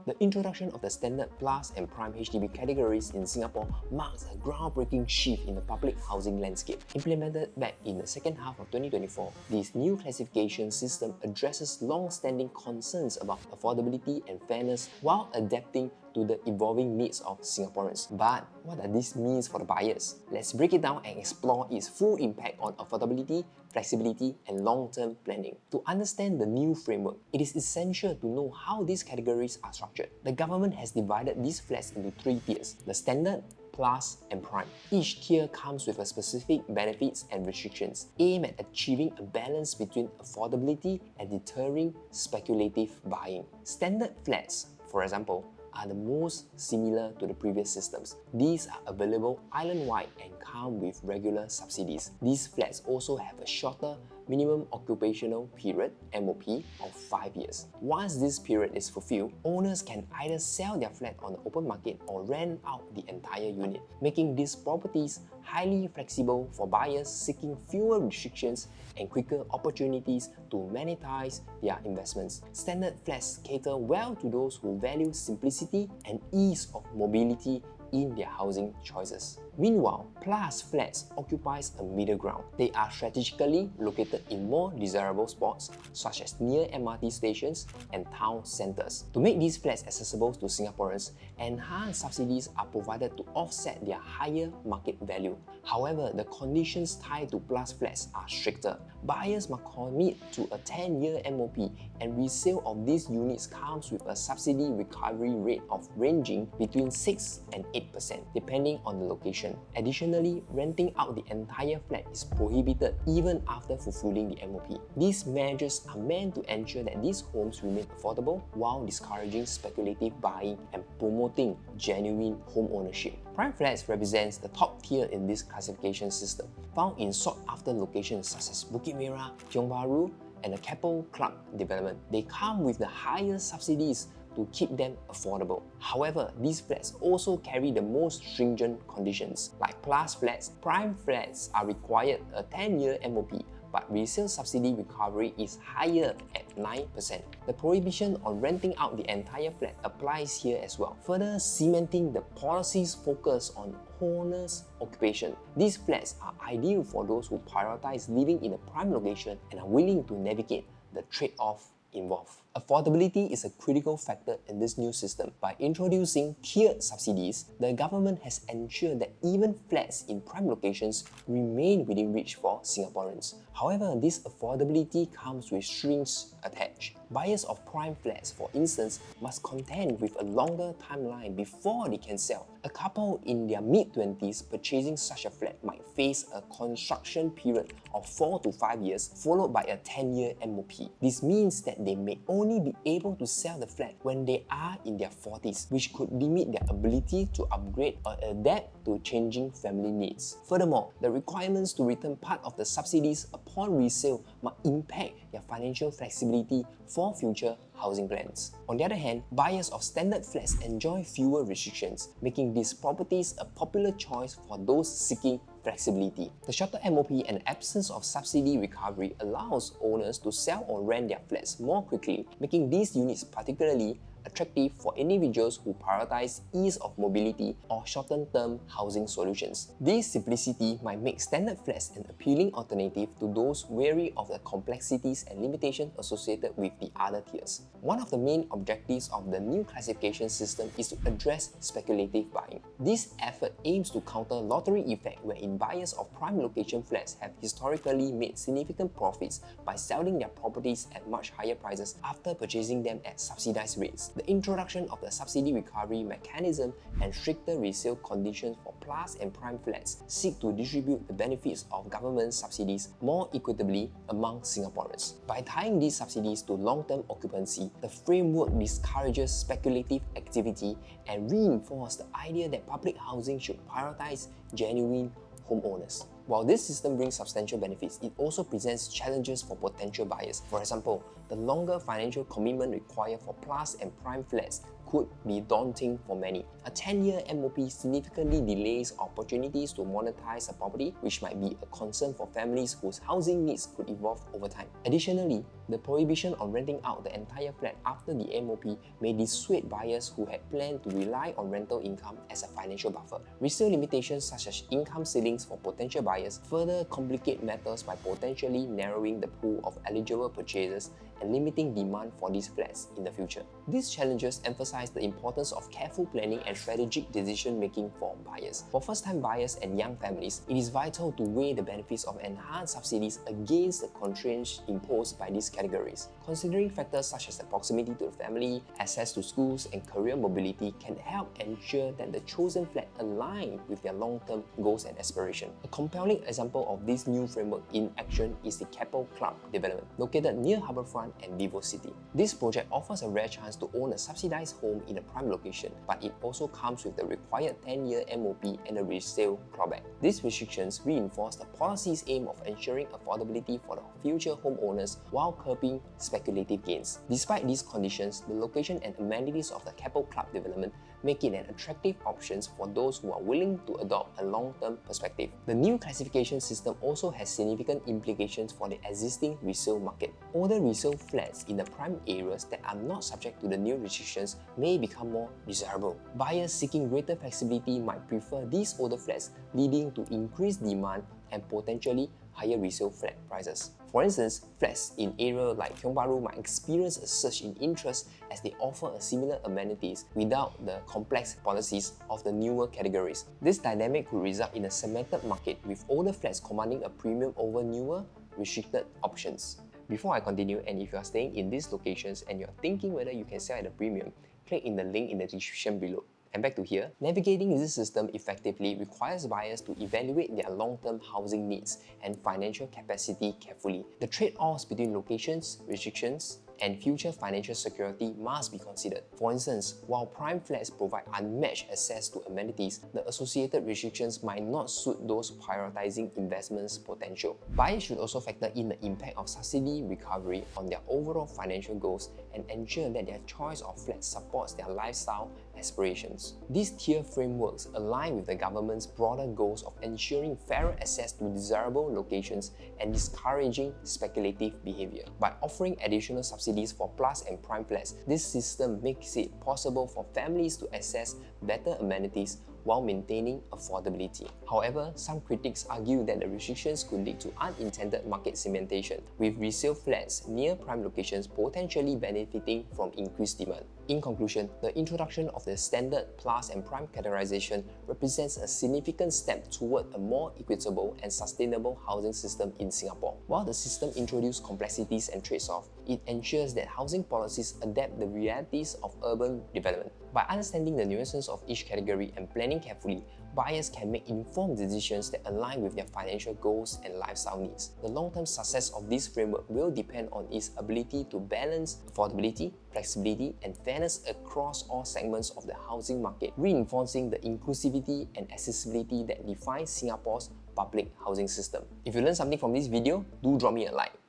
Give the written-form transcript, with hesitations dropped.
The introduction of the Standard, Plus and Prime HDB categories in Singapore marks a groundbreaking shift in the public housing landscape. Implemented back in the second half of 2024, this new classification system addresses long-standing concerns about affordability and fairness while adapting to the evolving needs of Singaporeans. But what does this mean for the buyers? Let's break it down and explore its full impact on affordability, flexibility, and long-term planning. To understand the new framework, it is essential to know how these categories are structured. The government has divided these flats into 3 tiers: the Standard, Plus, and Prime. Each tier comes with a specific benefits and restrictions aimed at achieving a balance between affordability and deterring speculative buying. Standard flats, for example, are the most similar to the previous systems. These are available island-wide and come with regular subsidies. These flats also have a shorter minimum occupational period (MOP) of 5 years. Once this period is fulfilled, owners can either sell their flat on the open market or rent out the entire unit, making these properties highly flexible for buyers seeking fewer restrictions and quicker opportunities to monetize their investments. Standard flats cater well to those who value simplicity and ease of mobility in their housing choices. Meanwhile, Plus flats occupies a middle ground. They are strategically located in more desirable spots, such as near MRT stations and town centers. To make these flats accessible to Singaporeans, enhanced subsidies are provided to offset their higher market value. However, the conditions tied to Plus flats are stricter. Buyers must commit to a 10-year MOP, and resale of these units comes with a subsidy recovery rate of ranging between 6 and 8%, depending on the location. Additionally, renting out the entire flat is prohibited even after fulfilling the MOP. These measures are meant to ensure that these homes remain affordable while discouraging speculative buying and promoting genuine home ownership. Prime flats represents the top tier in this classification system, found in sought-after locations such as Bukit Merah, Tiong Bahru, and the Keppel Club development. They come with the highest subsidies to keep them affordable. However, these flats also carry the most stringent conditions. Like Plus flats, Prime flats are required a 10-year MOP, but resale subsidy recovery is higher at 9%. The prohibition on renting out the entire flat applies here as well, further cementing the policy's focus on owner's occupation. These flats are ideal for those who prioritize living in a prime location and are willing to navigate the trade-off involved. Affordability is a critical factor in this new system. By introducing tiered subsidies, the government has ensured that even flats in prime locations remain within reach for Singaporeans. However, this affordability comes with strings attached. Buyers of prime flats, for instance, must contend with a longer timeline before they can sell. A couple in their mid-20s purchasing such a flat might face a construction period of 4 to 5 years, followed by a 10-year MOP. This means that they may only be able to sell the flat when they are in their 40s, which could limit their ability to upgrade or adapt to changing family needs. Furthermore, the requirements to return part of the subsidies upon resale might impact their financial flexibility for future housing plans. On the other hand, buyers of standard flats enjoy fewer restrictions, making these properties a popular choice for those seeking flexibility. The shorter MOP and absence of subsidy recovery allows owners to sell or rent their flats more quickly, making these units particularly attractive for individuals who prioritize ease of mobility or shorter-term housing solutions. This simplicity might make standard flats an appealing alternative to those wary of the complexities and limitations associated with the other tiers. One of the main objectives of the new classification system is to address speculative buying. This effort aims to counter lottery effect, wherein buyers of prime location flats have historically made significant profits by selling their properties at much higher prices after purchasing them at subsidized rates. The introduction of the subsidy recovery mechanism and stricter resale conditions for Plus and Prime flats seek to distribute the benefits of government subsidies more equitably among Singaporeans. By tying these subsidies to long-term occupancy, the framework discourages speculative activity and reinforces the idea that public housing should prioritize genuine homeowners. While this system brings substantial benefits, it also presents challenges for potential buyers. For example, the longer financial commitment required for plus and prime flats could be daunting for many. A 10-year MOP significantly delays opportunities to monetize a property, which might be a concern for families whose housing needs could evolve over time. Additionally, the prohibition on renting out the entire flat after the MOP may dissuade buyers who had planned to rely on rental income as a financial buffer. Resale limitations such as income ceilings for potential buyers further complicate matters by potentially narrowing the pool of eligible purchasers and limiting demand for these flats in the future. These challenges emphasize the importance of careful planning and strategic decision-making for buyers. For first-time buyers and young families, it is vital to weigh the benefits of enhanced subsidies against the constraints imposed by these categories. Considering factors such as the proximity to the family, access to schools, and career mobility can help ensure that the chosen flat align with their long-term goals and aspirations. A compelling example of this new framework in action is the Keppel Club development, located near Harbourfront and Vivo City. This project offers a rare chance to own a subsidized home in a prime location, but it also comes with the required 10-year MOP and a resale clawback. These restrictions reinforce the policy's aim of ensuring affordability for the future homeowners while curbing speculative gains. Despite these conditions, the location and amenities of the Keppel Club development make it an attractive option for those who are willing to adopt a long-term perspective. The new classification system also has significant implications for the existing resale market. Older resale flats in the prime areas that are not subject to the new restrictions may become more desirable. Buyers seeking greater flexibility might prefer these older flats, leading to increased demand and potentially higher resale flat prices. For instance, flats in areas like Tiong Bahru might experience a surge in interest as they offer a similar amenities without the complex policies of the newer categories. This dynamic could result in a segmented market with older flats commanding a premium over newer, restricted options. Before I continue, and if you are staying in these locations and you are thinking whether you can sell at a premium, click in the link in the description below. And back to here, navigating this system effectively requires buyers to evaluate their long-term housing needs and financial capacity carefully. The trade-offs between locations, restrictions, and future financial security must be considered. For instance, while prime flats provide unmatched access to amenities, the associated restrictions might not suit those prioritizing investment's potential. Buyers should also factor in the impact of subsidy recovery on their overall financial goals and ensure that their choice of flat supports their lifestyle aspirations. These tier frameworks align with the government's broader goals of ensuring fairer access to desirable locations and discouraging speculative behavior. By offering additional subsidies for plus and prime flats, this system makes it possible for families to access better amenities while maintaining affordability. However, some critics argue that the restrictions could lead to unintended market cementation, with resale flats near prime locations potentially benefiting from increased demand. In conclusion, the introduction of the standard plus and prime categorization represents a significant step toward a more equitable and sustainable housing system in Singapore. While the system introduces complexities and trade-offs, it ensures that housing policies adapt the realities of urban development. By understanding the nuances of each category and planning carefully, buyers can make informed decisions that align with their financial goals and lifestyle needs. The long-term success of this framework will depend on its ability to balance affordability, flexibility, and fairness across all segments of the housing market, reinforcing the inclusivity and accessibility that define Singapore's public housing system. If you learned something from this video, do drop me a like.